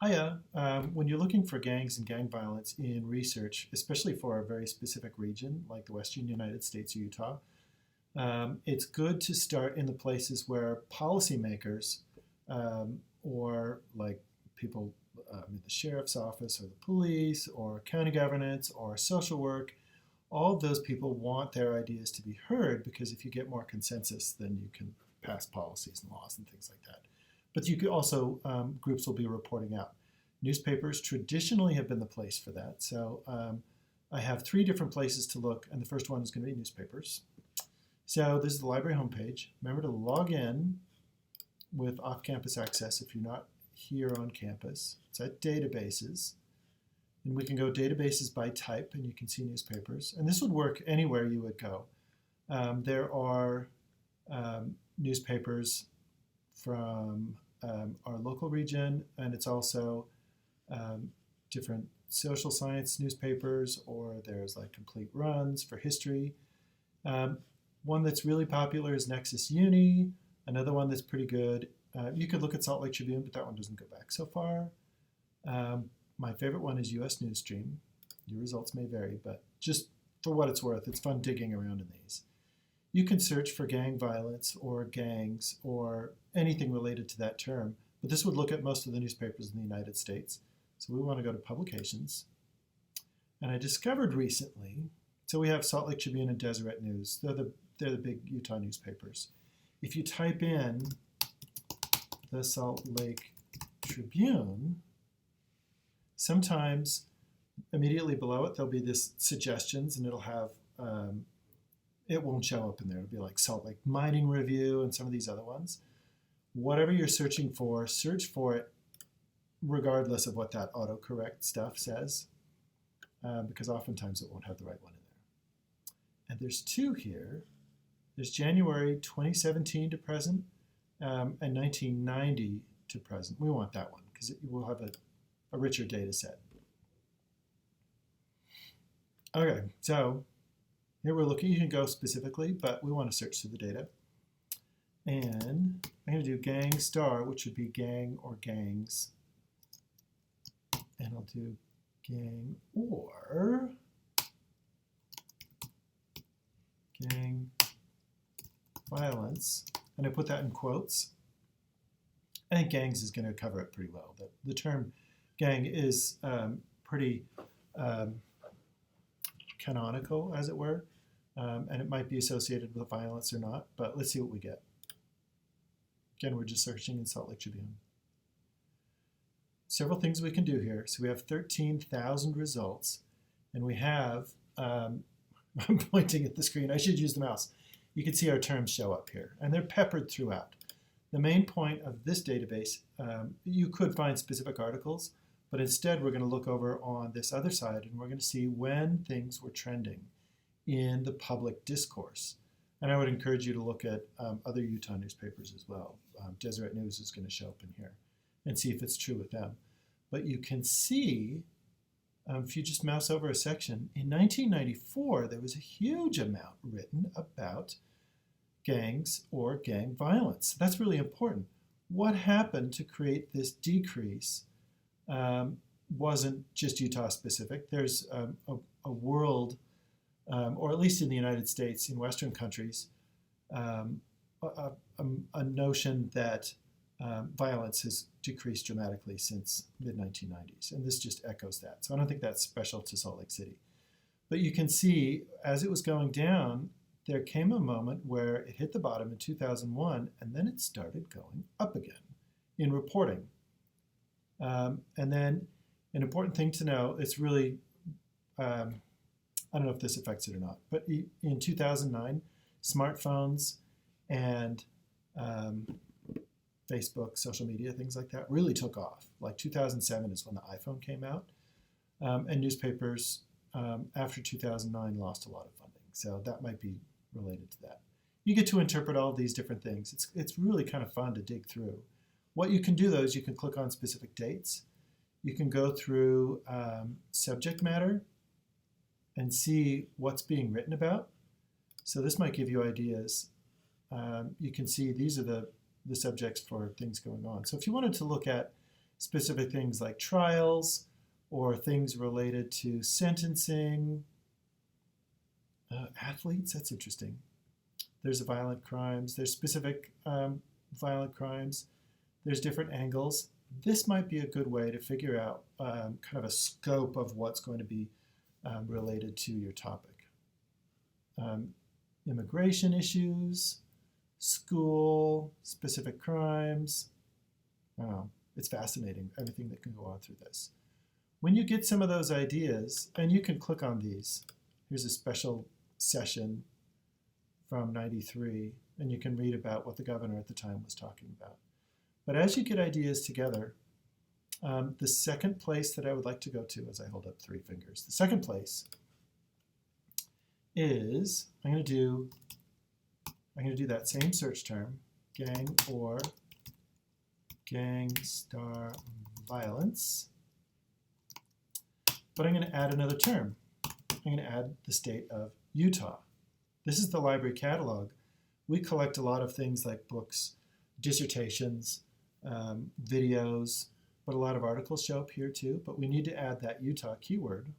Hiya. When you're looking for gangs and gang violence in research, especially for a very specific region like the Western United States or Utah, it's good to start in the places where policymakers or like people in the sheriff's office or the police or county governance or social work, all of those people want their ideas to be heard because if you get more consensus, then you can pass policies and laws and things like that. But you could also, groups will be reporting out. Newspapers traditionally have been the place for that. So I have three different places to look, and the first one is going to be newspapers. So this is the library homepage. Remember to log in with off-campus access if you're not here on campus. It's at databases. And we can go databases by type, and you can see newspapers. And this would work anywhere you would go. There are newspapers from our local region, and it's also different social science newspapers, or there's like complete runs for history. One that's really popular is Nexus Uni. Another one that's pretty good. You could look at Salt Lake Tribune, but that one doesn't go back so far. My favorite one is US Newsstream. Your results may vary, but just for what it's worth, it's fun digging around in these. You can search for gang violence or gangs or anything related to that term, but this would look at most of the newspapers in the United States. So we want to go to publications. And I discovered recently, so we have Salt Lake Tribune and Deseret News. They're the big Utah newspapers. If you type in the Salt Lake Tribune, sometimes immediately below it there'll be this suggestions, and it'll have it won't show up in there. It'll be like Salt Lake Mining Review and some of these other ones. Whatever you're searching for, search for it regardless of what that autocorrect stuff says, because oftentimes it won't have the right one in there. And there's two here. There's January 2017 to present and 1990 to present. We want that one because we'll have a richer data set. Okay, so here we're looking. You can go specifically, but we want to search through the data. And I'm going to do gang star, which would be gang or gangs. And I'll do gang or gang violence. And I put that in quotes. I think gangs is going to cover it pretty well. The term gang is pretty canonical, as it were. And it might be associated with violence or not, but let's see what we get. Again, we're just searching in Salt Lake Tribune. Several things we can do here. So we have 13,000 results, and we have, I'm pointing at the screen, I should use the mouse. You can see our terms show up here, and they're peppered throughout. The main point of this database, you could find specific articles, but instead we're going to look over on this other side, and we're going to see when things were trending in the public discourse. And I would encourage you to look at other Utah newspapers as well. Deseret News is going to show up in here and see if it's true with them. But you can see, if you just mouse over a section, in 1994 there was a huge amount written about gangs or gang violence. That's really important. What happened to create this decrease wasn't just Utah specific. There's a world, or at least in the United States, in Western countries, a notion that violence has decreased dramatically since mid-1990s, and this just echoes that. So I don't think that's special to Salt Lake City. But you can see, as it was going down, there came a moment where it hit the bottom in 2001, and then it started going up again in reporting. And then an important thing to know, it's really, I don't know if this affects it or not, but in 2009, smartphones and Facebook, social media, things like that really took off. Like 2007 is when the iPhone came out, and newspapers after 2009 lost a lot of funding. So that might be related to that. You get to interpret all of these different things. It's really kind of fun to dig through. What you can do, though, is you can click on specific dates. You can go through subject matter and see what's being written about. So this might give you ideas. You can see these are the subjects for things going on. So if you wanted to look at specific things like trials or things related to sentencing. Athletes, that's interesting. There's violent crimes. There's specific violent crimes. There's different angles. This might be a good way to figure out kind of a scope of what's going to be related to your topic. Immigration issues, school, specific crimes. Oh, it's fascinating, everything that can go on through this. When you get some of those ideas, and you can click on these, here's a special session from '93, and you can read about what the governor at the time was talking about. But as you get ideas together, the second place that I would like to go to, as I hold up 3 fingers, the second place is I'm going to do that same search term, gang or gang-star violence, but I'm going to add another term. I'm going to add the state of Utah. This is the library catalog. We collect a lot of things like books, dissertations, videos, but a lot of articles show up here too, but we need to add that Utah keyword.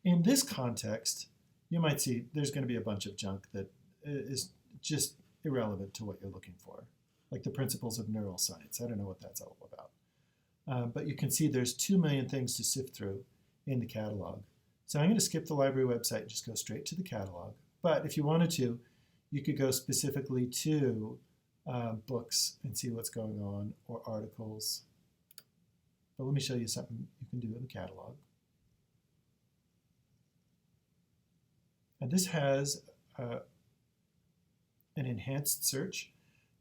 In this context, you might see there's going to be a bunch of junk that is just irrelevant to what you're looking for, like the principles of neuroscience. I don't know what that's all about. But you can see there's 2 million things to sift through in the catalog. So I'm going to skip the library website and just go straight to the catalog. But if you wanted to, you could go specifically to books and see what's going on, or articles. But let me show you something you can do in the catalog. And this has an enhanced search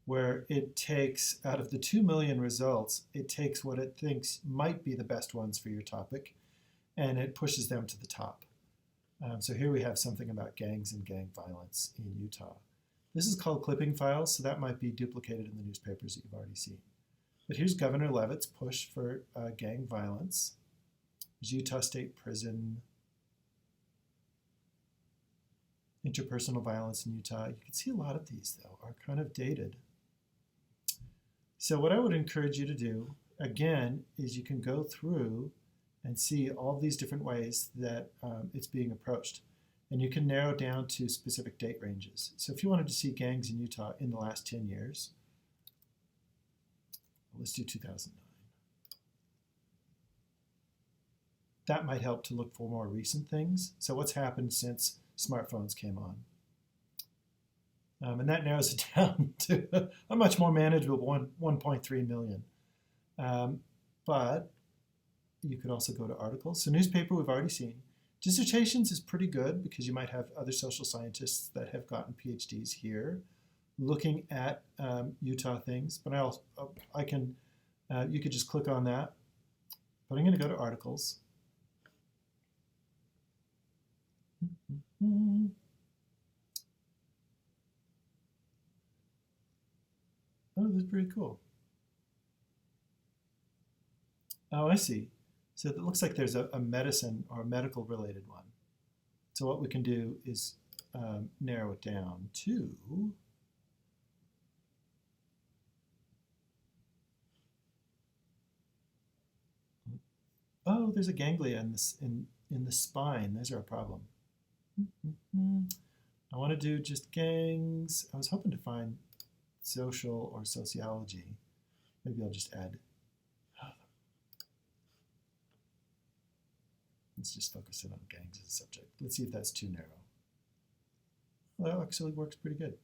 where it takes, out of the 2 million results, it takes what it thinks might be the best ones for your topic, and it pushes them to the top. So here we have something about gangs and gang violence in Utah. This is called clipping files, so that might be duplicated in the newspapers that you've already seen. But here's Governor Leavitt's push for gang violence. There's Utah State Prison, interpersonal violence in Utah. You can see a lot of these, though, are kind of dated. So what I would encourage you to do, again, is you can go through and see all these different ways that it's being approached. And you can narrow down to specific date ranges. So if you wanted to see gangs in Utah in the last 10 years, let's do 2009. That might help to look for more recent things. So what's happened since smartphones came on? And that narrows it down to a much more manageable 1.3 million. But you could also go to articles. So newspaper we've already seen. Dissertations is pretty good because you might have other social scientists that have gotten PhDs here looking at Utah things. But you could just click on that. But I'm going to go to articles. Oh, that's pretty cool. Oh, I see. So it looks like there's a medicine or a medical related one. So what we can do is narrow it down to oh, there's a ganglia in the spine. Those are a problem. I want to do just gangs. I was hoping to find social or sociology. Maybe I'll just add. Let's just focus in on gangs as a subject. Let's see if that's too narrow. Well, that actually works pretty good.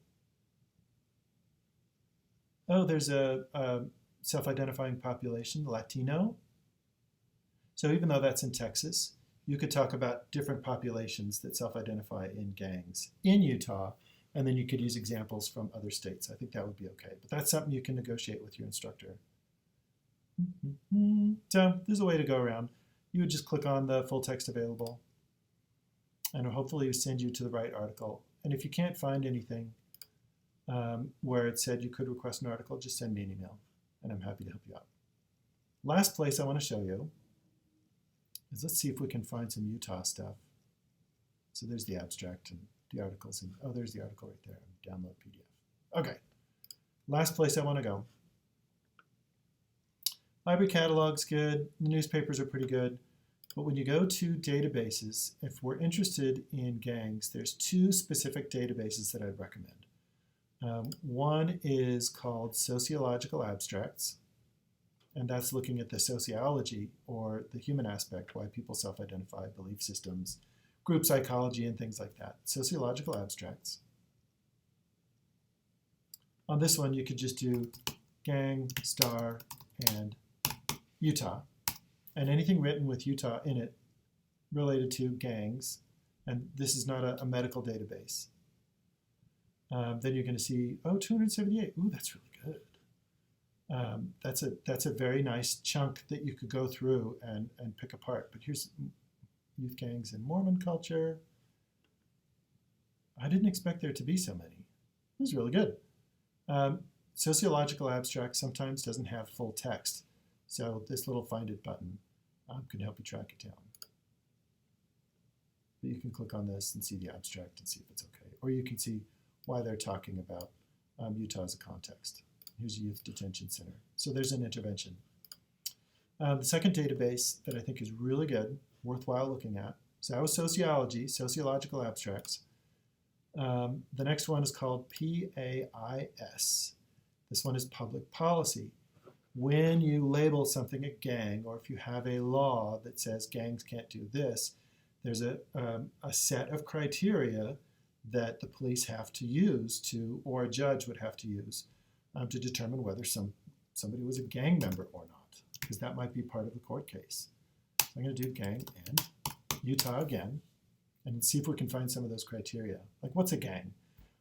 Oh, there's a self-identifying population, Latino. So even though that's in Texas, you could talk about different populations that self-identify in gangs in Utah, and then you could use examples from other states. I think that would be okay. But that's something you can negotiate with your instructor. So there's a way to go around. You would just click on the full text available, and hopefully it will send you to the right article. And if you can't find anything where it said you could request an article, just send me an email, and I'm happy to help you out. Last place I want to show you is, let's see if we can find some Utah stuff. So there's the abstract and the articles. And, oh, there's the article right there. Download PDF. Okay. Last place I want to go Library catalog's good. The newspapers are pretty good. But when you go to databases, if we're interested in gangs, there's two specific databases that I'd recommend. One is called Sociological Abstracts, and that's looking at the sociology or the human aspect, why people self-identify, belief systems, group psychology, and things like that. Sociological Abstracts. On this one, you could just do gang, star, and Utah, and anything written with Utah in it related to gangs, and this is not a medical database. Then you're going to see, oh, 278. Ooh, that's really good. That's a very nice chunk that you could go through and pick apart. But here's youth gangs in Mormon culture. I didn't expect there to be so many. It was really good. Sociological Abstract sometimes doesn't have full text, so this little Find It button can help you track it down. But you can click on this and see the abstract and see if it's okay. Or you can see why they're talking about Utah as a context. Here's a youth detention center. So there's an intervention. The second database that I think is really good, worthwhile looking at, so that was sociology, sociological abstracts. The next one is called PAIS. This one is public policy. When you label something a gang, or if you have a law that says gangs can't do this, there's a set of criteria that the police have to use to, or a judge would have to use, to determine whether somebody was a gang member or not, because that might be part of the court case. So I'm going to do gang and Utah again, and see if we can find some of those criteria. Like, what's a gang?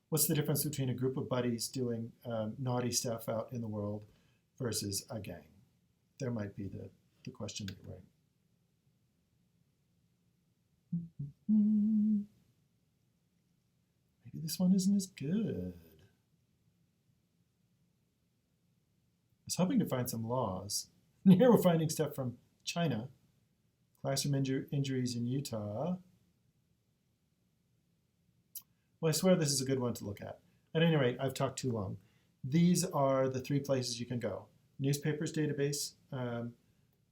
What's the difference between a group of buddies doing naughty stuff out in the world versus a gang? There might be the question that you're writing. Maybe this one isn't as good. I was hoping to find some laws. And here we're finding stuff from China. Classroom injuries in Utah. Well, I swear this is a good one to look at. At any rate, I've talked too long. These are the three places you can go. Newspapers database,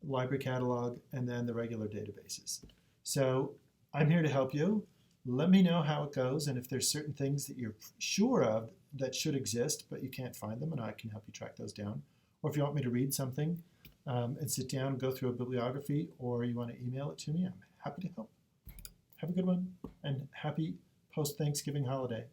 library catalog, and then the regular databases. So I'm here to help you. Let me know how it goes, and if there's certain things that you're sure of that should exist, but you can't find them, and I can help you track those down. Or if you want me to read something and sit down and go through a bibliography, or you want to email it to me, I'm happy to help. Have a good one, and happy post-Thanksgiving holiday.